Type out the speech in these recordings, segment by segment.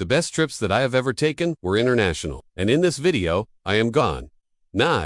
The best trips that I have ever taken were international. And in this video, I am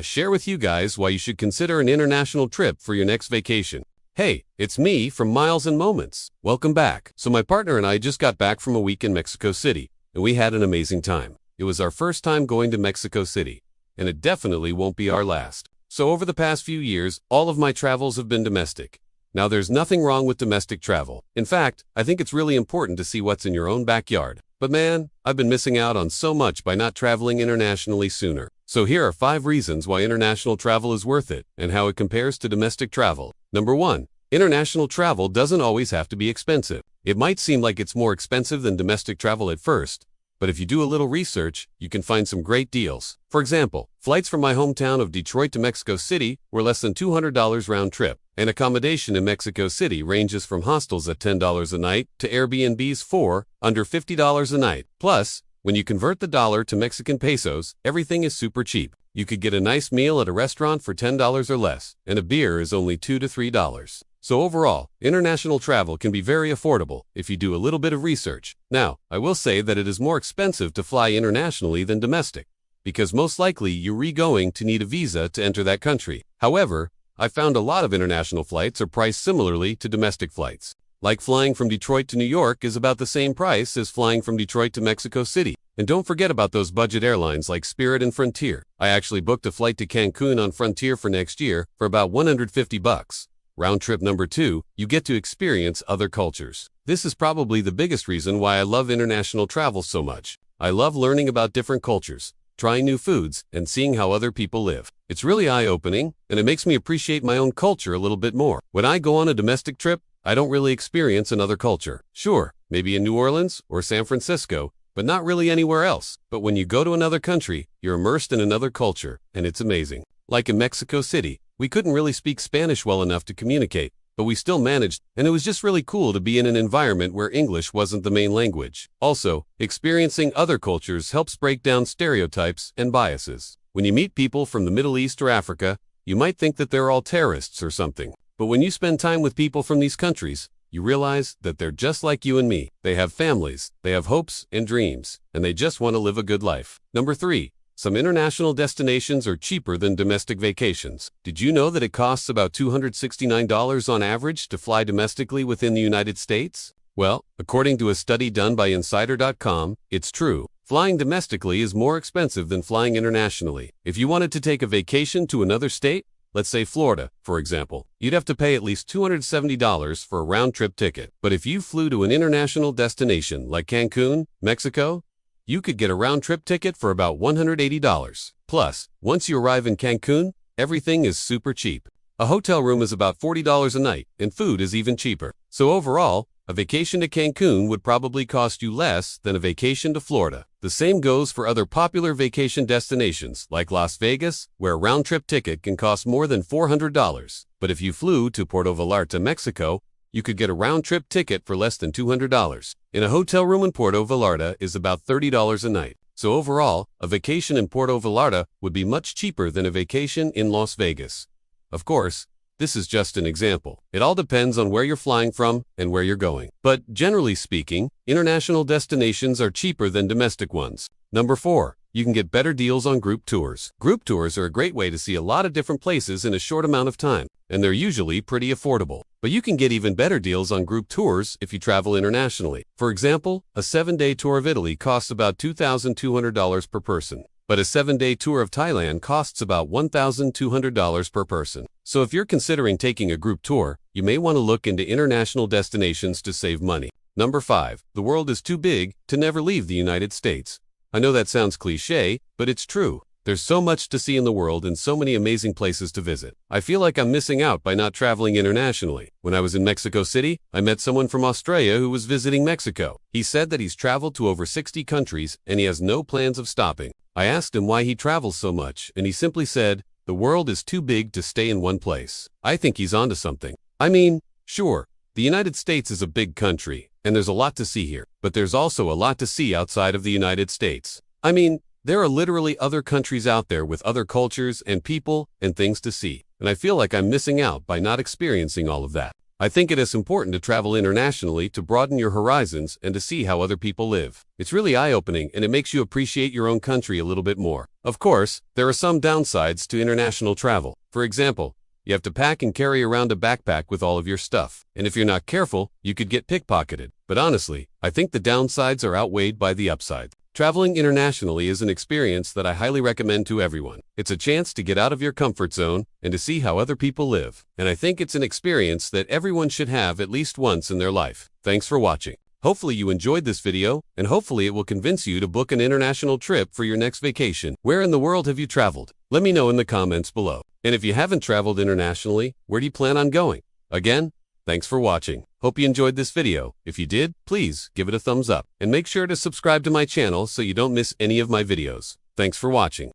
share with you guys why you should consider an international trip for your next vacation. Hey, it's me from Miles and Moments. Welcome back. So my partner and I just got back from a week in Mexico City, and we had an amazing time. It was our first time going to Mexico City, and it definitely won't be our last. So over the past few years, all of my travels have been domestic. Now there's nothing wrong with domestic travel. In fact, I think it's really important to see what's in your own backyard. But man, I've been missing out on so much by not traveling internationally sooner. So here are 5 reasons why international travel is worth it and how it compares to domestic travel. Number 1. International travel doesn't always have to be expensive. It might seem like it's more expensive than domestic travel at first, but if you do a little research, you can find some great deals. For example, flights from my hometown of Detroit to Mexico City were less than $200 round trip, and accommodation in Mexico City ranges from hostels at $10 a night to Airbnbs for under $50 a night. Plus, when you convert the dollar to Mexican pesos, everything is super cheap. You could get a nice meal at a restaurant for $10 or less, and a beer is only $2 to $3. So overall, international travel can be very affordable if you do a little bit of research. Now, I will say that it is more expensive to fly internationally than domestic, because most likely you're going to need a visa to enter that country. However, I found a lot of international flights are priced similarly to domestic flights. Like flying from Detroit to New York is about the same price as flying from Detroit to Mexico City. And don't forget about those budget airlines like Spirit and Frontier. I actually booked a flight to Cancun on Frontier for next year for about $150. Round trip number 2, you get to experience other cultures. This is probably the biggest reason why I love international travel so much. I love learning about different cultures, trying new foods, and seeing how other people live. It's really eye-opening, and it makes me appreciate my own culture a little bit more. When I go on a domestic trip, I don't really experience another culture. Sure, maybe in New Orleans or San Francisco, but not really anywhere else. But when you go to another country, you're immersed in another culture, and it's amazing. Like in Mexico City, we couldn't really speak Spanish well enough to communicate, but we still managed, and it was just really cool to be in an environment where English wasn't the main language. Also, experiencing other cultures helps break down stereotypes and biases. When you meet people from the Middle East or Africa, you might think that they're all terrorists or something. But when you spend time with people from these countries, you realize that they're just like you and me. They have families, they have hopes and dreams, and they just want to live a good life. Number 3. Some international destinations are cheaper than domestic vacations. Did you know that it costs about $269 on average to fly domestically within the United States? Well, according to a study done by Insider.com, it's true. Flying domestically is more expensive than flying internationally. If you wanted to take a vacation to another state, let's say Florida, for example, you'd have to pay at least $270 for a round-trip ticket. But if you flew to an international destination like Cancun, Mexico, you could get a round-trip ticket for about $180. Plus, once you arrive in Cancun, everything is super cheap. A hotel room is about $40 a night, and food is even cheaper. So overall, a vacation to Cancun would probably cost you less than a vacation to Florida. The same goes for other popular vacation destinations like Las Vegas, where a round-trip ticket can cost more than $400. But if you flew to Puerto Vallarta, Mexico, you could get a round-trip ticket for less than $200. In a hotel room in Puerto Vallarta is about $30 a night. So overall, a vacation in Puerto Vallarta would be much cheaper than a vacation in Las Vegas. Of course, this is just an example. It all depends on where you're flying from and where you're going. But generally speaking, international destinations are cheaper than domestic ones. Number 4. You can get better deals on group tours. Group tours are a great way to see a lot of different places in a short amount of time, and they're usually pretty affordable. But you can get even better deals on group tours if you travel internationally. For example, a 7-day tour of Italy costs about $2,200 per person. But a 7-day tour of Thailand costs about $1,200 per person. So if you're considering taking a group tour, you may want to look into international destinations to save money. Number 5. The world is too big to never leave the United States. I know that sounds cliche, but it's true. There's so much to see in the world and so many amazing places to visit. I feel like I'm missing out by not traveling internationally. When I was in Mexico City, I met someone from Australia who was visiting Mexico. He said that he's traveled to over 60 countries and he has no plans of stopping. I asked him why he travels so much, and he simply said, "The world is too big to stay in one place." I think he's onto something. I mean, sure, the United States is a big country, and there's a lot to see here, but there's also a lot to see outside of the United States. I mean, there are literally other countries out there with other cultures and people and things to see, and I feel like I'm missing out by not experiencing all of that. I think it is important to travel internationally to broaden your horizons and to see how other people live. It's really eye-opening and it makes you appreciate your own country a little bit more. Of course, there are some downsides to international travel. For example, you have to pack and carry around a backpack with all of your stuff. And if you're not careful, you could get pickpocketed. But honestly, I think the downsides are outweighed by the upside. Traveling internationally is an experience that I highly recommend to everyone. It's a chance to get out of your comfort zone and to see how other people live. And I think it's an experience that everyone should have at least once in their life. Thanks for watching. Hopefully you enjoyed this video, and hopefully it will convince you to book an international trip for your next vacation. Where in the world have you traveled? Let me know in the comments below. And if you haven't traveled internationally, where do you plan on going? Again, thanks for watching. Hope you enjoyed this video. If you did, please give it a thumbs up and make sure to subscribe to my channel so you don't miss any of my videos. Thanks for watching.